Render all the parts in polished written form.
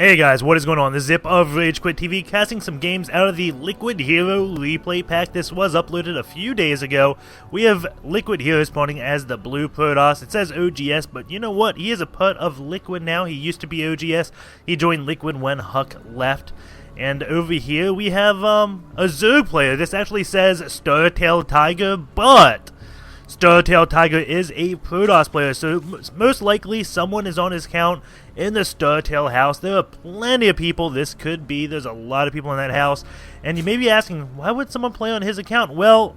Hey guys, what is going on? This is Zip of Rage Quit TV, casting some games out of the Liquid Hero Replay Pack. This was uploaded a few days ago. We have Liquid Hero spawning as the Blue Protoss. It says OGS, but you know what? He is a part of Liquid now. He used to be OGS. He joined Liquid when Huck left. And over here we have a Zerg player. This actually says ST.Tiger, but ST.Tiger is a Protoss player, so most likely someone is on his account in the ST.Tiger house. There are plenty of people this could be. There's a lot of people in that house. And you may be asking, why would someone play on his account? Well,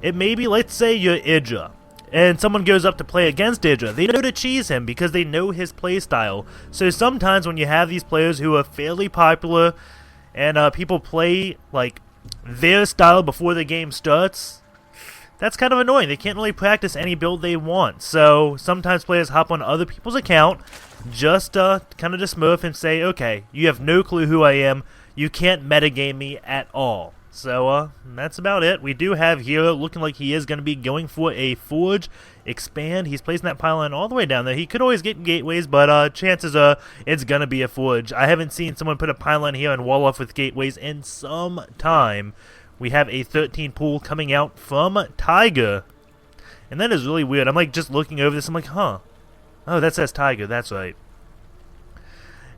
it may be, let's say you're Idra, and someone goes up to play against Idra. They know to cheese him because they know his playstyle. So sometimes when you have these players who are fairly popular and people play like their style before the game starts, that's kind of annoying. They can't really practice any build they want. So sometimes players hop on other people's account just kind of to smurf and say, okay, you have no clue who I am. You can't metagame me at all. So that's about it. We do have Hero looking like he is going to be going for a Forge expand. He's placing that pylon all the way down there. He could always get gateways, but chances are it's going to be a Forge. I haven't seen someone put a pylon here and wall off with gateways in some time. We have a 13 pool coming out from Tiger. And that is really weird. I'm like just looking over this. I'm like, huh. Oh, that says Tiger. That's right.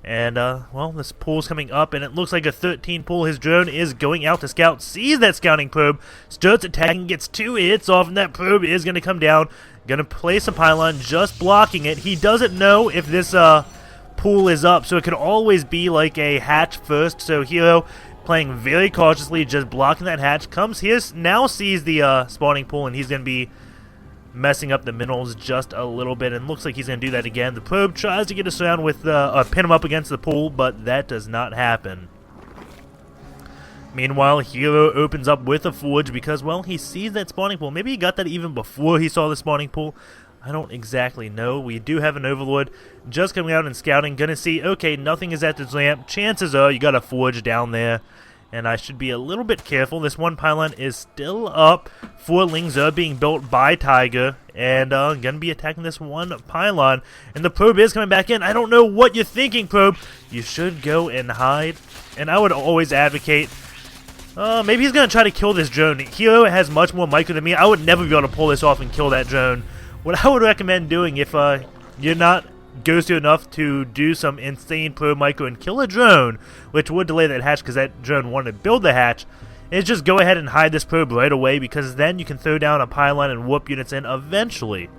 And, well, this pool's coming up, and it looks like a 13 pool. His drone is going out to scout, sees that scouting probe, starts attacking, gets 2 hits off, and that probe is going to come down. Going to place a pylon, just blocking it. He doesn't know if this pool is up, so it could always be like a hatch first. So Hero playing very cautiously, just blocking that hatch. Comes here, now sees the spawning pool, and he's going to be messing up the minerals just a little bit, and looks like he's going to do that again. The probe tries to get us around with pin him up against the pool, but that does not happen. Meanwhile, Hero opens up with a Forge because, well, he sees that spawning pool. Maybe he got that even before he saw the spawning pool. I don't exactly know. We do have an Overlord just coming out and scouting. Gonna see, okay, nothing is at this ramp. Chances are you got a Forge down there. And I should be a little bit careful. This one pylon is still up. 4 lings are being built by Tiger. And gonna be attacking this one pylon. And the probe is coming back in. I don't know what you're thinking, probe. You should go and hide. And I would always advocate, maybe he's gonna try to kill this drone. Hero has much more micro than me. I would never be able to pull this off and kill that drone. What I would recommend doing if you're not ghosty enough to do some insane pro micro and kill a drone, which would delay that hatch because that drone wanted to build the hatch, is just go ahead and hide this probe right away, because then you can throw down a pylon and warp units in eventually.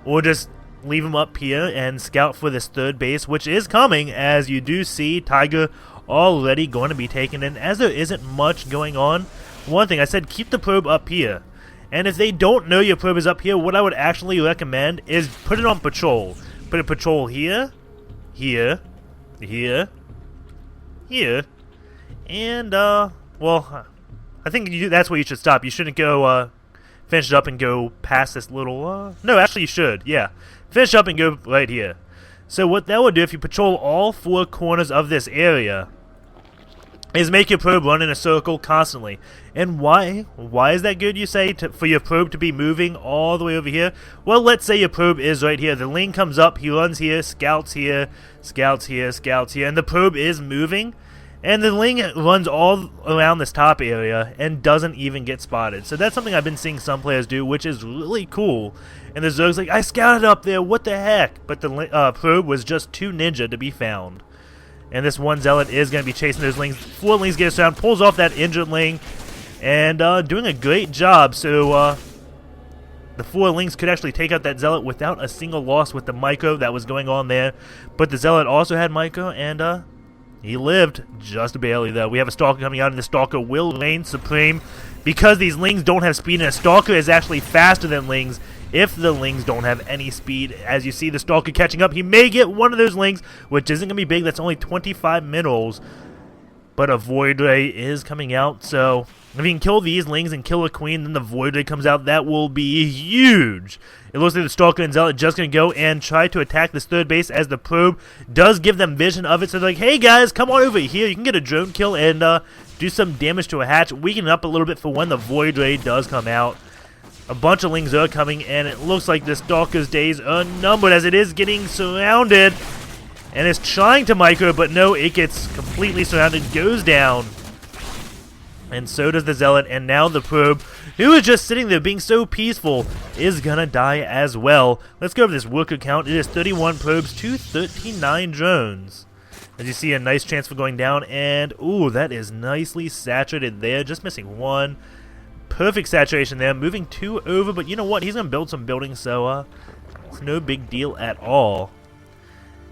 Or just leave them up here and scout for this third base, which is coming, as you do see Tiger already going to be taken in. As there isn't much going on, one thing I said, keep the probe up here. And if they don't know your probe is up here, what I would actually recommend is put it on patrol. Put a patrol here, here, here, here, and, well, I think that's where you should stop. You shouldn't go, finish it up and go past this little, no, actually you should, yeah. Finish up and go right here. So what that would do, if you patrol all 4 corners of this area, is make your probe run in a circle constantly. And why? Why is that good, you say, for your probe to be moving all the way over here? Well, let's say your probe is right here. The ling comes up, he runs here, scouts here, scouts here, scouts here, and the probe is moving. And the ling runs all around this top area and doesn't even get spotted. So that's something I've been seeing some players do, which is really cool. And the Zerg's like, I scouted up there, what the heck? But the probe was just too ninja to be found. And this one Zealot is going to be chasing those lings. 4 lings get us around, pulls off that injured ling, and doing a great job. So the 4 lings could actually take out that Zealot without a single loss with the micro that was going on there. But the Zealot also had micro, and he lived just barely, though. We have a Stalker coming out, and the Stalker will reign supreme because these lings don't have speed, and a Stalker is actually faster than lings if the lings don't have any speed. As you see the Stalker catching up, he may get one of those lings, which isn't going to be big. That's only 25 minerals. But a Void Ray is coming out, so if you can kill these lings and kill a queen, then the Void Ray comes out. That will be huge. It looks like the Stalker and Zealot just going to go and try to attack this third base, as the probe does give them vision of it. So they're like, hey guys, come on over here. You can get a drone kill and do some damage to a hatch. Weaken it up a little bit for when the Void Ray does come out. A bunch of lings are coming, and it looks like the Stalker's days are numbered, as it is getting surrounded. and is trying to micro, but no, it gets completely surrounded, goes down. And so does the Zealot, and now the Probe, who is just sitting there being so peaceful, is gonna die as well. Let's go over this worker count. It is 31 probes to 39 drones. As you see, a nice transfer going down, and ooh, that is nicely saturated there, just missing one. Perfect saturation there, moving 2 over, but you know what? He's gonna build some buildings, so it's no big deal at all.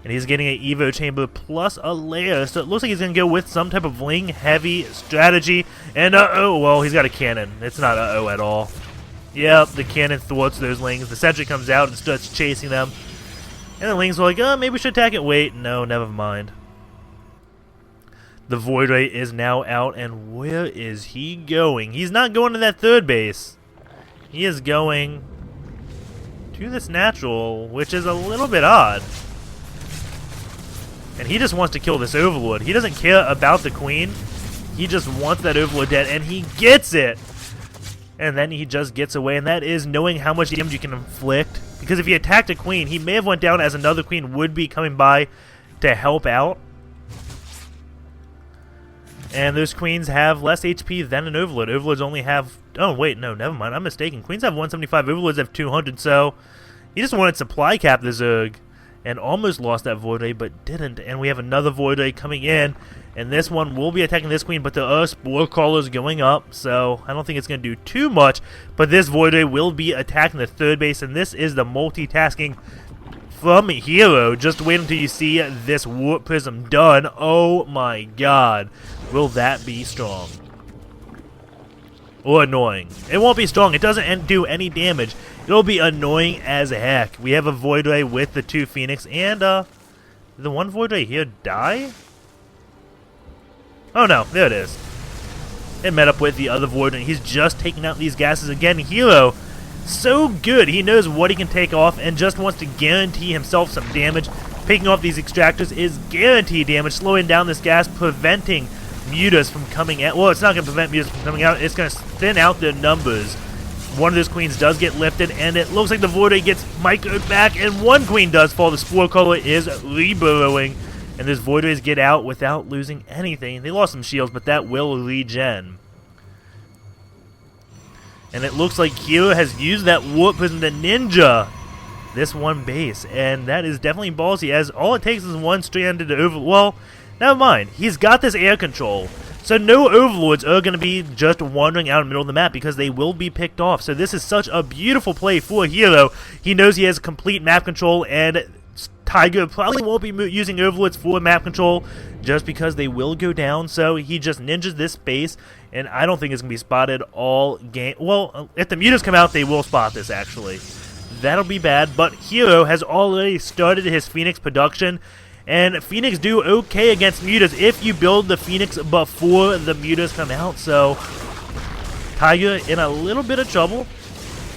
And he's getting an Evo chamber plus a layer, so it looks like he's going to go with some type of Ling-heavy strategy. And uh-oh, well, he's got a cannon. It's not uh-oh at all. Yep, the cannon thwarts those Lings. The sentry comes out and starts chasing them. And the Lings are like, oh, maybe we should attack it. Wait, no, never mind. The Void Ray is now out, and where is he going? He's not going to that third base. He is going to this natural, which is a little bit odd. And he just wants to kill this Overlord. He doesn't care about the Queen. He just wants that Overlord dead, and he gets it! And then he just gets away, and that is knowing how much damage you can inflict. Because if he attacked a Queen, he may have went down as another Queen would be coming by to help out. And those Queens have less HP than an Overlord. Overlords only have... Oh, wait, no, never mind. I'm mistaken. Queens have 175, Overlords have 200, so... He just wanted supply cap the Zerg. And almost lost that Void Ray, but didn't. And we have another Void Ray coming in, and this one will be attacking this Queen, but there are Spore Crawlers going up, so I don't think it's going to do too much. But this Void Ray will be attacking the third base, and this is the multitasking from Hero. Just wait until you see this Warp Prism done. Oh my god. Will that be strong? Or annoying? It won't be strong. It doesn't do any damage. It'll be annoying as heck. We have a Void Ray with the 2 Phoenix, and did the one Void Ray here die? Oh no, there it is. It met up with the other Void Ray. He's just taking out these gases again. Hero, so good. He knows what he can take off and just wants to guarantee himself some damage. Picking off these extractors is guaranteed damage, slowing down this gas, preventing mutas from coming out. Well, it's not going to prevent mutas from coming out. It's going to thin out their numbers. One of those Queens does get lifted, and it looks like the Void Ray gets microed back, and one Queen does fall. The Spore Crawler is reburrowing, and those Void Rays get out without losing anything. They lost some shields, but that will regen. And it looks like Hero has used that Warp Prism to ninja this one base, and that is definitely ballsy, as all it takes is one stranded over... Well, never mind. He's got this air control. So no Overlords are going to be just wandering out in the middle of the map because they will be picked off. So this is such a beautiful play for Hero. He knows he has complete map control, and Tiger probably won't be using Overlords for map control just because they will go down. So he just ninjas this space, and I don't think it's going to be spotted all game. Well, if the mutas come out, they will spot this, actually. That'll be bad, but Hero has already started his Phoenix production. And Phoenix do okay against mutas if you build the Phoenix before the mutas come out. So Tiger in a little bit of trouble.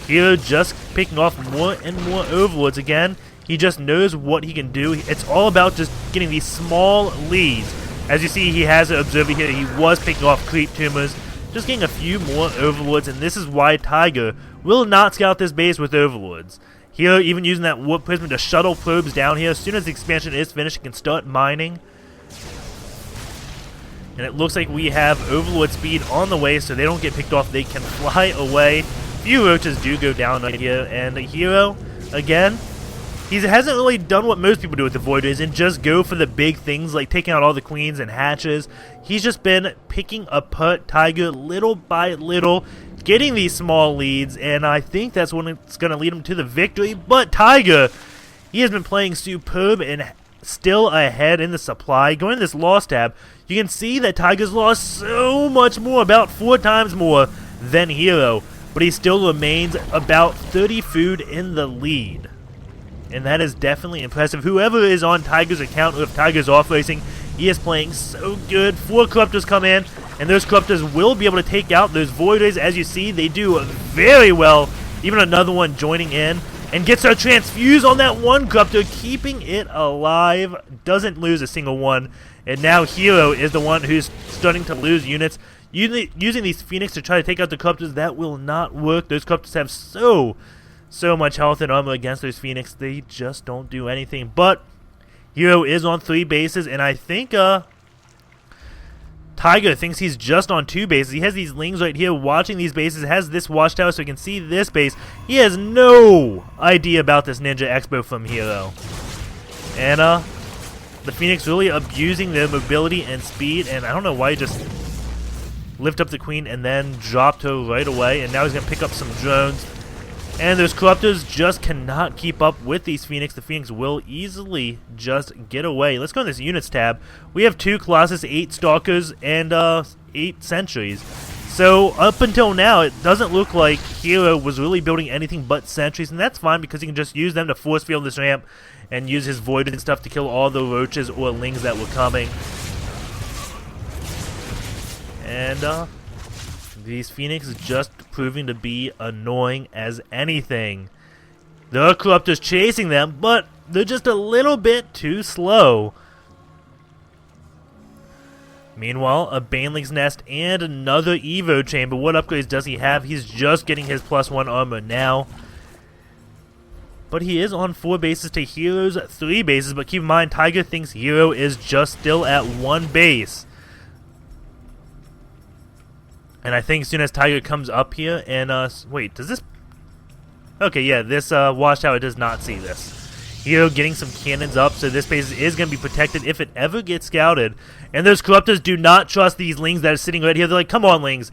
Hero just picking off more and more Overlords again. He just knows what he can do. It's all about just getting these small leads. As you see, he has an observer here. He was picking off creep tumors. Just getting a few more Overlords, and this is why Tiger will not scout this base with Overlords. Hero even using that Warp Prism to shuttle probes down here. As soon as the expansion is finished, he can start mining. And it looks like we have Overlord speed on the way, so they don't get picked off. They can fly away. Few roaches do go down right here. And Hero, again, he hasn't really done what most people do with the Void Rays and just go for the big things like taking out all the Queens and hatches. He's just been picking apart Tiger little by little, getting these small leads, and I think that's when it's going to lead him to the victory. But Tiger, he has been playing superb and still ahead in the supply. Going to this loss tab, you can see that Tiger's lost so much more, about 4 times more than Hero, but he still remains about 30 food in the lead. And that is definitely impressive. Whoever is on Tiger's account, or if Tiger's off racing, he is playing so good. 4 Corruptors come in, and those Corruptors will be able to take out those Void Rays. As you see, they do very well. Even another one joining in, and gets our Transfuse on that one Corruptor, keeping it alive. Doesn't lose a single one. And now Hero is the one who's starting to lose units. Using these Phoenix to try to take out the Corruptors, that will not work. Those Corruptors have so much health and armor against those Phoenix. They just don't do anything. But Hero is on 3 bases, and I think Tiger thinks he's just on 2 bases. He has these lings right here watching these bases, has this watchtower so he can see this base. He has no idea about this Ninja Expo from Hero. And the Phoenix really abusing their mobility and speed, and I don't know why he just lift up the Queen and then dropped her right away, and now he's going to pick up some drones. And those Corruptors just cannot keep up with these Phoenix. The Phoenix will easily just get away. Let's go in this Units tab. We have 2 Colossus, 8 Stalkers, and 8 Sentries. So up until now, it doesn't look like Hero was really building anything but Sentries, and that's fine because he can just use them to force field this ramp and use his Void and stuff to kill all the Roaches or Lings that were coming. And these Phoenix just proving to be annoying as anything. There are Corruptors chasing them, but they're just a little bit too slow. Meanwhile, a Baneling's Nest and another Evo Chamber. What upgrades does he have? He's just getting his +1 armor now. But he is on 4 bases to Hero's 3 bases. But keep in mind, Tiger thinks Hero is just still at 1 base. And I think as soon as Tiger comes up here and, wait, does this... Okay, yeah, this watchtower does not see this. Hero getting some cannons up, so this base is going to be protected if it ever gets scouted. And those Corruptors do not trust these Lings that are sitting right here. They're like, come on, Lings.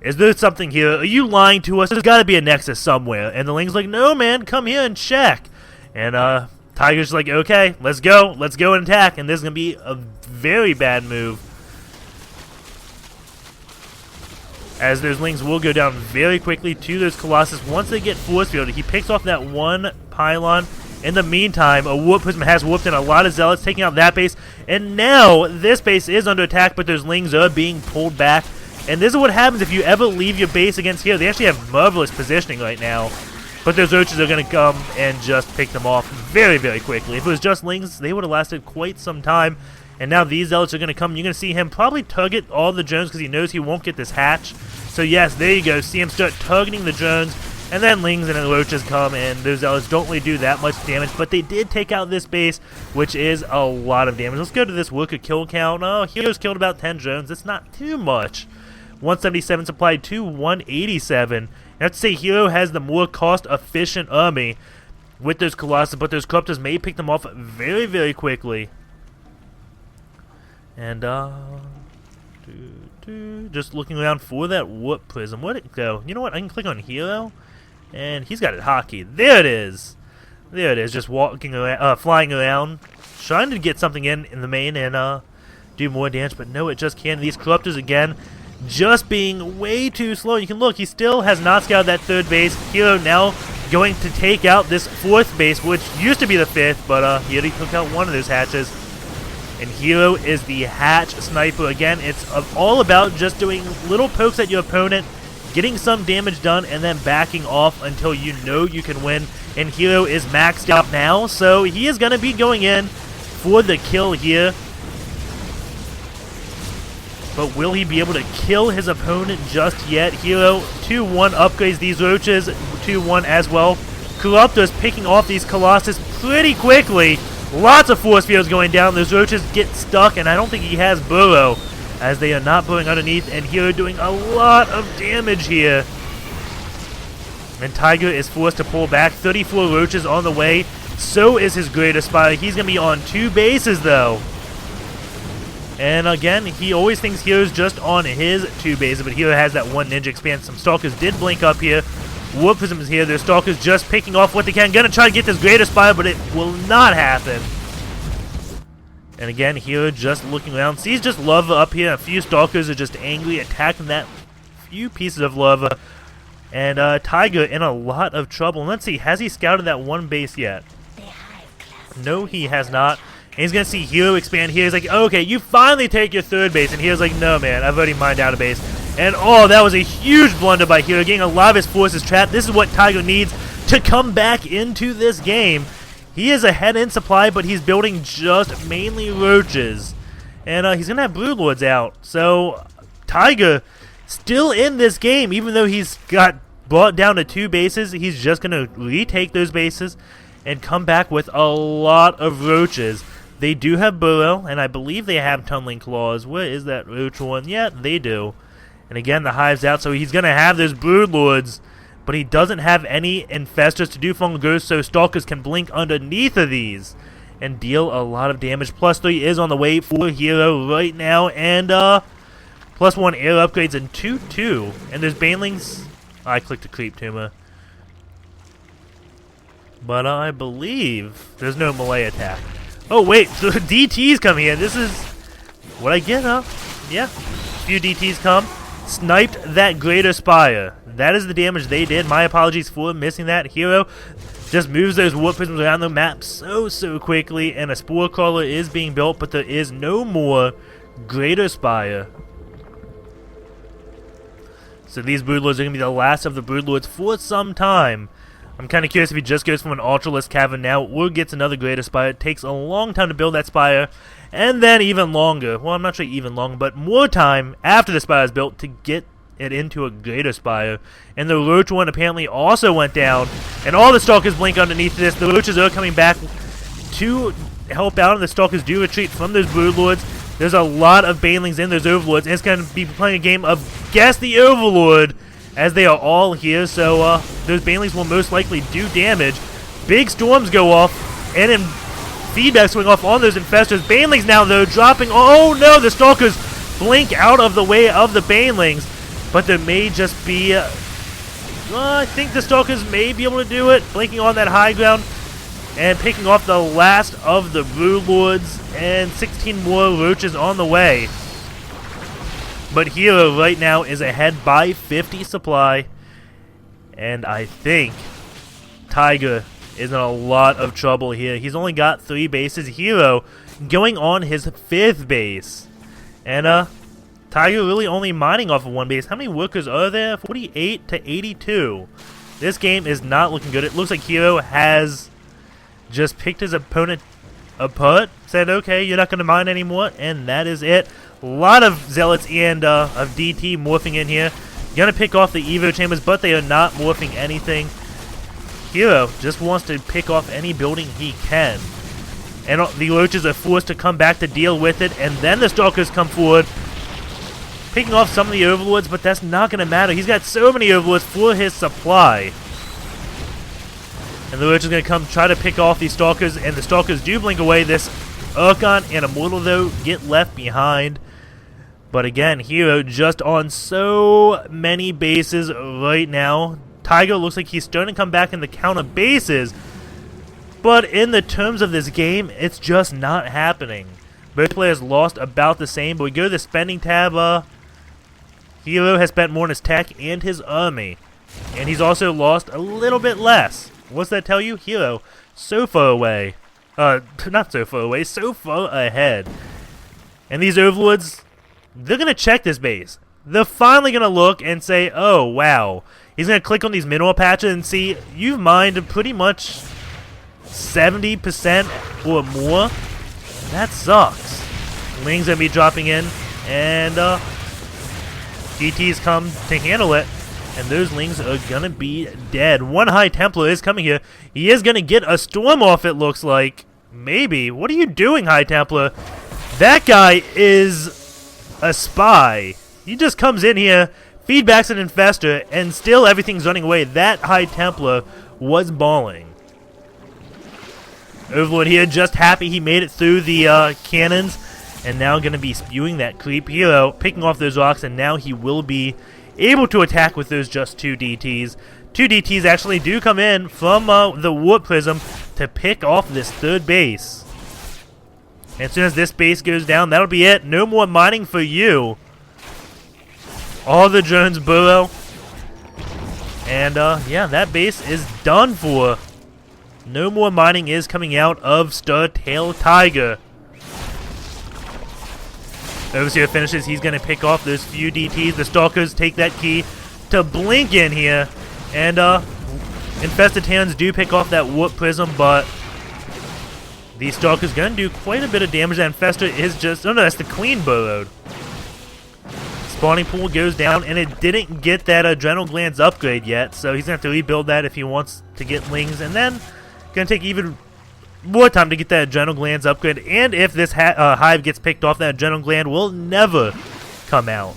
Is there something here? Are you lying to us? There's got to be a Nexus somewhere. And the Ling's like, no, man, come here and check. And Tiger's like, okay, let's go. Let's go and attack. And this is going to be a very bad move, as those Lings will go down very quickly to those Colossus once they get force fielded. He picks off that 1 pylon. In the meantime, a Warp Prism has whooped in a lot of Zealots, taking out that base. And now, this base is under attack, but those Lings are being pulled back. And this is what happens if you ever leave your base against here. They actually have marvelous positioning right now. But those Roaches are going to come and just pick them off very, very quickly. If it was just Lings, they would have lasted quite some time. And now these Zealots are going to come. You're going to see him probably target all the drones because he knows he won't get this hatch. So yes, there you go. See him start targeting the drones. And then Lings and the Roaches come, and those Zealots don't really do that much damage. But they did take out this base, which is a lot of damage. Let's go to this worker kill count. Oh, Hero's killed about 10 drones. That's not too much. 177 supplied to 187. I have to say Hero has the more cost-efficient army with those Colossus, but those Corruptors may pick them off very, very quickly. And, just looking around for that Warp Prism. Where'd it go? You know what? I can click on Hero, and he's got it hotkeyed. There it is. There it is. Just walking around, flying around, trying to get something in the main and do more damage. But no, it just can't. These Corruptors again, just being way too slow. You can look. He still has not scouted that 3rd base. Hero now going to take out this 4th base, which used to be the 5th, but he already took out one of those hatches. And Hero is the hatch sniper. Again, it's all about just doing little pokes at your opponent, getting some damage done, and then backing off until you know you can win. And Hero is maxed out now, so he is going to be going in for the kill here. But will he be able to kill his opponent just yet? Hero 2-1 upgrades these Roaches, 2-1 as well. Corruptors picking off these Colossus pretty quickly. Lots of force fields going down. Those Roaches get stuck, and I don't think he has Burrow, as they are not burrowing underneath, and Hero doing a lot of damage here. And Tiger is forced to pull back. 34 Roaches on the way. So is his Greater Spire. He's going to be on 2 bases, though. And again, he always thinks Hero's just on his 2 bases, but Hero has that 1 Ninja Expand. Some Stalkers did blink up here. Warp Prism is here. Their Stalkers just picking off what they can. Gonna try to get this Greater Spire, but it will not happen. And again, Hero just looking around. Sees just lava up here. A few Stalkers are just angry, attacking that few pieces of lava. And Tiger in a lot of trouble. And let's see, has he scouted that 1 base yet? No, he has not. And he's going to see Hero expand here. He's like, okay, you finally take your 3rd base. And Hero's like, no, man, I've already mined out a base. And, oh, that was a huge blunder by Hero, getting a lot of his forces trapped. This is what Tiger needs to come back into this game. He is ahead in supply, but he's building just mainly Roaches. And he's going to have Blue Lords out. So, Tiger still in this game, even though he's got brought down to 2 bases. He's just going to retake those bases and come back with a lot of Roaches. They do have Burrow, and I believe they have Tunneling Claws. Where is that Roach one? Yeah, they do. And again, the Hive's out, so he's going to have those Broodlords, but he doesn't have any Infestors to do Fungal Ghost, so Stalkers can blink underneath of these and deal a lot of damage. +3 is on the way for Hero right now, and +1 air upgrades and 2/2. And there's Banelings. I clicked a Creep Tumor. But I believe there's no melee attack. Oh wait, so DTs come here. This is what I get, huh? Yeah. A few DTs come. Sniped that Greater Spire. That is the damage they did. My apologies for missing that. Hero just moves those Warp Prisms around the map so quickly, and a Spore Crawler is being built, but there is no more Greater Spire. So these Broodlords are going to be the last of the Broodlords for some time. I'm kind of curious if he just goes from an Ultralisk Cavern now or gets another Greater Spire. It takes a long time to build that Spire, and then even longer. Well, I'm not sure even longer, but more time after the Spire is built to get it into a Greater Spire. And the Roach one apparently also went down, and all the Stalkers blink underneath this. The Roaches are coming back to help out, and the Stalkers do retreat from those Broodlords. There's a lot of Banelings in those Overlords, and it's going to be playing a game of Guess the Overlord, as they are all here, so those Banelings will most likely do damage. Big storms go off, and then feedback swing off on those Infestors. Banelings now, though, dropping. Oh no, the Stalkers blink out of the way of the Banelings, but there may just be... I think the Stalkers may be able to do it, blinking on that high ground and picking off the last of the Broodlords, and 16 more Roaches on the way. But Hero right now is ahead by 50 supply, and I think Tiger is in a lot of trouble here. He's only got 3 bases. Hero going on his 5th base, and Tiger really only mining off of 1 base. How many workers are there? 48 to 82. This game is not looking good. It looks like Hero has just picked his opponent apart, said, okay, you're not going to mine anymore, and that is it. A lot of Zealots and of DT morphing in here. Gonna pick off the Evo Chambers, but they are not morphing anything. Hero just wants to pick off any building he can. And the Roaches are forced to come back to deal with it, and then the Stalkers come forward, picking off some of the Overlords, but that's not going to matter. He's got so many Overlords for his supply. And the Roach is going to come try to pick off these Stalkers, and the Stalkers do blink away. This Urkon and Immortal, though, get left behind. But again, Hero just on so many bases right now. Tiger looks like he's starting to come back in the count of bases, but in the terms of this game, it's just not happening. Both players lost about the same, but we go to the spending tab. Hero has spent more on his tech and his army, and he's also lost a little bit less. What's that tell you? Hero, so far away. Not so far away, so far ahead. And these Overlords, they're going to check this base. They're finally going to look and say, oh, wow. He's going to click on these mineral patches and see, you've mined pretty much 70% or more. That sucks. Ling's going to be dropping in, and GTs come to handle it. And those Lings are going to be dead. One High Templar is coming here. He is going to get a Storm off, it looks like. Maybe. What are you doing, High Templar? That guy is a spy. He just comes in here, feedbacks an Infestor, and still everything's running away. That High Templar was balling. Overlord here, just happy he made it through the cannons, and now going to be spewing that creep. Hero picking off those rocks, and now he will be able to attack with those just 2 DTs. 2 DTs actually do come in from the Warp Prism to pick off this 3rd base. And as soon as this base goes down, that'll be it. No more mining for you. All the drones burrow. And yeah, that base is done for. No more mining is coming out of ST.Tiger. Overseer finishes. He's going to pick off those few DTs. The Stalkers take that key to blink in here. And Infested Talons do pick off that Warp Prism, but the Stalker's going to do quite a bit of damage. That Infestor is just... Oh no, that's the Queen burrowed. Spawning pool goes down, and it didn't get that Adrenal Glands upgrade yet, so he's going to have to rebuild that if he wants to get Lings. And then going to take even More time to get that adrenal glands upgrade, and if this hive gets picked off, that adrenal gland will never come out.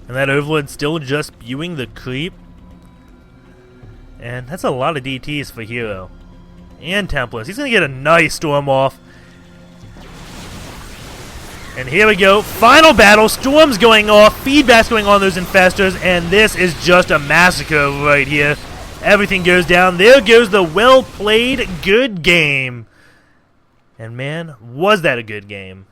And that Overlord's still just spewing the creep. And that's a lot of DTs for Hero. And Templars. He's going to get a nice Storm off. And here we go. Final battle. Storm's going off. Feedback's going on those Infestors. And this is just a massacre right here. Everything goes down. There goes the well-played good game. And man, was that a good game.